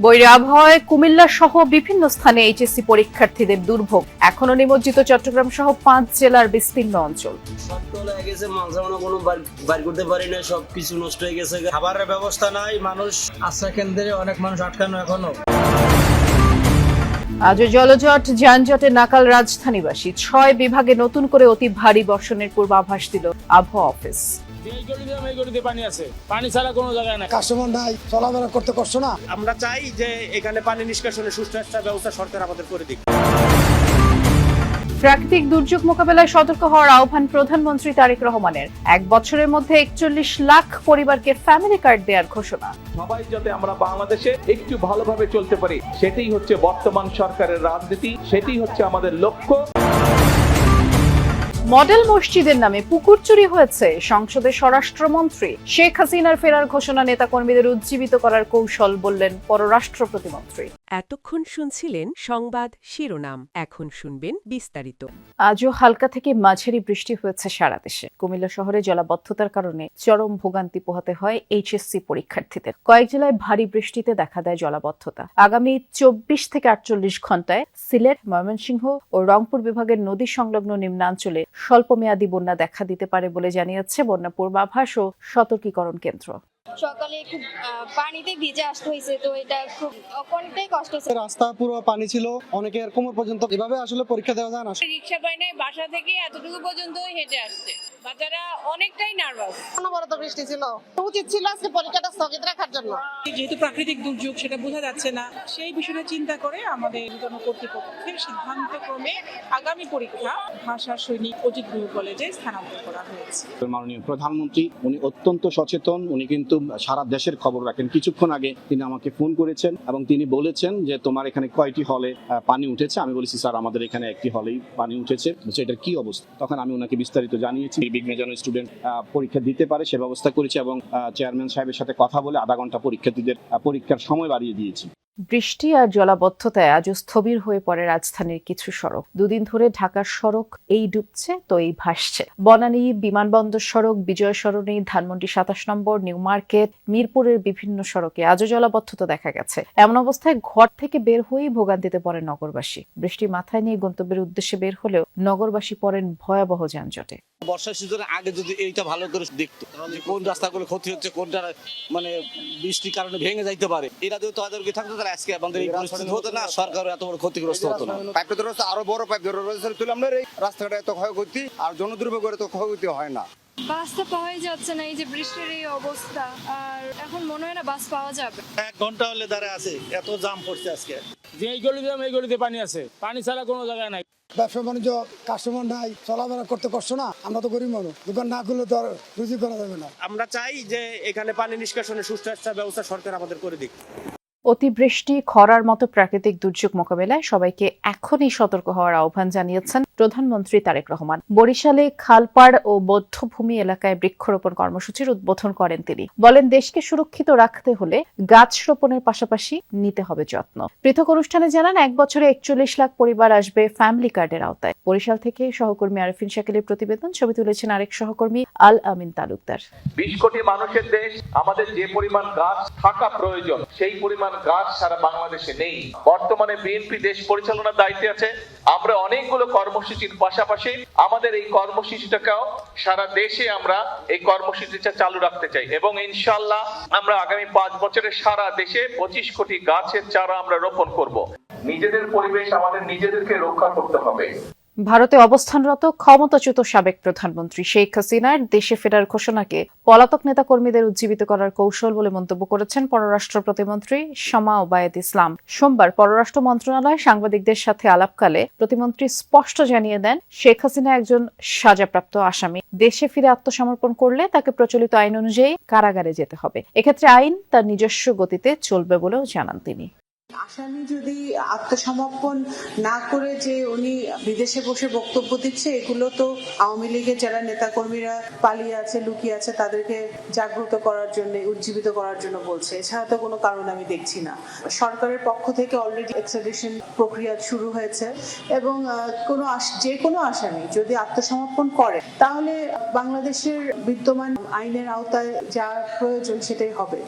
বৈরী আবহাওয়ায় কুমিল্লা সহ বিভিন্ন স্থানে এইচএসসি পরীক্ষার্থীদের দুর্ভোগ। এখনো নিমজ্জিত চট্টগ্রাম সহ 5 জেলার বিস্তীর্ণ অঞ্চল। সবকিছু নষ্ট হয়ে গেছে, খাবারের ব্যবস্থা নাই, মানুষ আশ্রয় কেন্দ্রে অনেক মানুষ আটকানো এখনো। আজও জলজট, যানজটে নাকাল রাজধানীবাসী। 6 বিভাগে নতুন করে অতি ভারী বর্ষণের পূর্বাভাস দিল আবহাওয়া অফিস। পানি আছে, পানি ছাড়া কোনো জায়গায় নাই, কাস্টমার নাই, চলাফেরা করতে কষ্ট না। আমরা চাই যে এখানে পানি নিষ্কাশনের সুষ্ঠু একটা ব্যবস্থা সরকার আমাদের করে দিক। প্রাকৃতিক দুর্যোগ মোকাবেলায় সতর্ক হওয়ার আহ্বান প্রধানমন্ত্রী তারেক রহমানের। 1 বছরের মধ্যে 41 লাখ পরিবারকে ফ্যামিলি কার্ড দেওয়ার ঘোষণা। সবাই যাতে আমরা বাংলাদেশে একটু ভালোভাবে চলতে পারি, সেটাই হচ্ছে বর্তমান সরকারের রাজনীতি, সেটাই হচ্ছে আমাদের লক্ষ্য। মডেল মসজিদের নামে পুকুর চুরি হয়েছে। সংসদে স্বরাষ্ট্রমন্ত্রী শেখ হাসিনার ফেরার ঘোষণা নেতাকর্মীদের উজ্জীবিত করার কৌশল বললেন পররাষ্ট্র প্রতিমন্ত্রী। এতক্ষণ শুনছিলেন সংবাদ শিরোনাম, এখন শুনবেন বিস্তারিত। আজও হালকা থেকে মাঝারি বৃষ্টি হয়েছে সারা দেশে। কুমিল্লা শহরে জলাবদ্ধতার কারণে চরম ভোগান্তি পোহাতে হয় এইচএসসি পরীক্ষার্থীদের। কয়েক জেলায় ভারী বৃষ্টিতে দেখা দেয় জলাবদ্ধতা। আগামী 24 থেকে 48 ঘন্টায় সিলেট, ময়মনসিংহ ও রংপুর বিভাগের নদী সংলগ্ন নিম্নাঞ্চলে স্বল্পমেয়াদী বন্যা দেখা দিতে পারে বলে জানিয়েছে বন্যা পূর্বাভাস ও সতর্কীকরণ কেন্দ্র। সকালে খুব পানিতে ভিজে আসতে হয়েছে, তো এটা খুব অনেকটাই কষ্ট হচ্ছে। রাস্তা পুরো পানি ছিল, অনেকের কোমর পর্যন্ত। এভাবে আসলে পরীক্ষা দেওয়া যায় না। রিক্সা পাই নাই, বাসা থেকে এতটুকু পর্যন্ত হেঁটে আসছে। বাচ্চারা অনেকটাই নার্ভাস। অনবরত বৃষ্টি ছিল, উচিত ছিল আজকে পরীক্ষাটা স্থগিত রাখার জন্য। যেহেতু প্রাকৃতিক দুর্যোগ, সেটা বোঝা যাচ্ছে না, সেই বিষয়টা চিন্তা করে আমাদের কর্তৃপক্ষের সিদ্ধান্ত ক্রমে আগামী পরীক্ষা ভাষা সৈনিক অজিত গুরু কলেজে স্থানান্তর করা হয়েছে। মাননীয় প্রধানমন্ত্রী উনি অত্যন্ত সচেতন, উনি কিন্তু সারা দেশের খবর রাখেন। কিছুক্ষণ আগে তিনি আমাকে ফোন করেছেন এবং তিনি বলেছেন যে তোমার এখানে কয়টি হলে পানি উঠেছে। আমি বলেছি স্যার আমাদের এখানে একটি হলেই পানি উঠেছে। এটার কি অবস্থা? তখন আমি ওনাকে বিস্তারিত জানিয়েছি। বিঘ্নে যেন স্টুডেন্ট পরীক্ষা দিতে পারে সে ব্যবস্থা করেছি এবং চেয়ারম্যান সাহেবের সাথে কথা বলে আধা ঘন্টা পরীক্ষার্থীদের পরীক্ষার সময় বাড়িয়ে দিয়েছি। বৃষ্টি আর জলাবদ্ধতায় আজও স্থবির হয়ে পড়ে রাজধানীর কিছু সড়ক। দুদিন ধরে ঢাকার সড়ক এই ডুবছে তো এই ভাসছে। বনানী বিমানবন্দর সড়ক, বিজয় সরণি, ধানমন্ডি 27 নম্বর, নিউ মার্কেট, মিরপুরের বিভিন্ন সড়কে আজও জলাবদ্ধতা দেখা গেছে। এমন অবস্থায় ঘর থেকে বের হয়েই ভোগান্তিতে পড়ে নগরবাসী। বৃষ্টি মাথায় নিয়ে গন্তব্যের উদ্দেশ্যে বের হলেও নগরবাসী পড়েন ভয়াবহ যানজটে। বর্ষার সিজনের আগে যদি এইটা ভালো করে দেখতো যে কোন রাস্তাগুলো ক্ষতি হচ্ছে, কোনটা মানে বৃষ্টির কারণে ভেঙে যাইতে পারে, এটা যদি তাদেরকে থাকতো তাহলে আজকে আমাদের এই পরিস্থিতি হতো না, সরকার এত বড় ক্ষতিগ্রস্ত হতো না। পাইপটা ধরে আরো বড় পাইপ ধরে তুললাম না, এই রাস্তাটা এত ক্ষয়ক্ষতি আর জনদুর্ভোগের এত ক্ষয়ক্ষতি হয় না। বাসটা পাওয়াই যাচ্ছে না, এই যে বৃষ্টির এই অবস্থা, আর এখন মনে হয় না বাস পাওয়া যাবে। 1 ঘন্টা হলে দাঁড়ায় আছে, এত জাম পড়ছে আজকে। যে এই গলিতে পানি আছে, পানি ছাড়া কোনো জায়গায় নাই। ব্যবসা বাণিজ্য, কাস্টমার নাই, চলাফেরা করতে কষ্ট না। আমরা তো গরিব মানুষ, দোকান না খুললে তো আর রুজি করা যাবে না। আমরা চাই যে এখানে পানি নিষ্কাশনের সুষ্ঠু একটা ব্যবস্থা সরকার আমাদের করে দিক। অতিবৃষ্টি, খরার মতো প্রাকৃতিক দুর্যোগ মোকাবেলায় সবাইকে এখনই সতর্ক হওয়ার আহ্বান জানিয়েছেন প্রধানমন্ত্রী তারেক রহমান। বরিশালে খালপাড় ও বধ্যভূমি এলাকায় বৃক্ষরোপণ কর্মসূচির উদ্বোধন করেন তিনি। বলেন, দেশকে সুরক্ষিত রাখতে হলে গাছ রোপণের পাশাপাশি নিতে হবে যত্ন। পৃথক অনুষ্ঠানে জানান 1 বছরে 41 লাখ পরিবার আসবে ফ্যামিলি কার্ডের আওতায়। বরিশাল থেকে সহকর্মী আরিফিন শাকিলের প্রতিবেদন। ছবি তুলেছেন আরেক সহকর্মী আল আমিন তালুকদার। 20 কোটি মানুষের দেশ, আমাদের যে পরিমাণ গাছ থাকা প্রয়োজন সেই পরিমাণ গাছ সারা বাংলাদেশে নেই। বর্তমানে বিএনপি দেশ পরিচালনার দায়িত্বে আছে। আমরা অনেকগুলো কর্মসূচির পাশাপাশি আমাদের এই কর্মসূচিটাকেও সারা দেশে আমরা এই কর্মসূচিটা চালু রাখতে চাই এবং ইনশাআল্লাহ আমরা আগামী 5 বছরে সারা দেশে 25 কোটি গাছের চারা আমরা রোপণ করব। নিজেদের পরিবেশ আমাদের নিজেদেরকে রক্ষা করতে হবে। ভারতে অবস্থানরত ক্ষমতাচ্যুত সাবেক প্রধানমন্ত্রী শেখ হাসিনার দেশে ফেরার ঘোষণাকে পলাতক নেতাকর্মীদের উজ্জীবিত করার কৌশল বলে মন্তব্য করেছেন পররাষ্ট্র প্রতিমন্ত্রী শামা ওবায়েদ ইসলাম। সোমবার পররাষ্ট্র মন্ত্রণালয় সাংবাদিকদের সাথে আলাপকালে প্রতিমন্ত্রী স্পষ্ট জানিয়ে দেন, শেখ হাসিনা একজন সাজাপ্রাপ্ত আসামি। দেশে ফিরে আত্মসমর্পণ করলে তাকে প্রচলিত আইন অনুযায়ী কারাগারে যেতে হবে। এক্ষেত্রে আইন তার নিজস্ব গতিতে চলবে বলেও জানান তিনি। আসামি যদি আত্মসমর্পণ না করে যে উনি বিদেশে বসে বক্তব্য দিচ্ছে, এগুলো তো আওয়ামী লীগের যারা নেতাকর্মীরা পালিয়ে আছে, লুকিয়ে আছে, তাদেরকে জাগ্রত করার জন্য, উজ্জীবিত করার জন্য বলছে। এছাড়া তো কোনো কারণ আমি দেখছি না। সরকারের পক্ষ থেকে অলরেডি এক্সট্রাডিশন প্রক্রিয়া শুরু হয়েছে এবং যে কোনো আসামি যদি আত্মসমর্পণ করে তাহলে বাংলাদেশের বিদ্যমান আইনের আওতায় যা প্রয়োজন সেটাই হবে।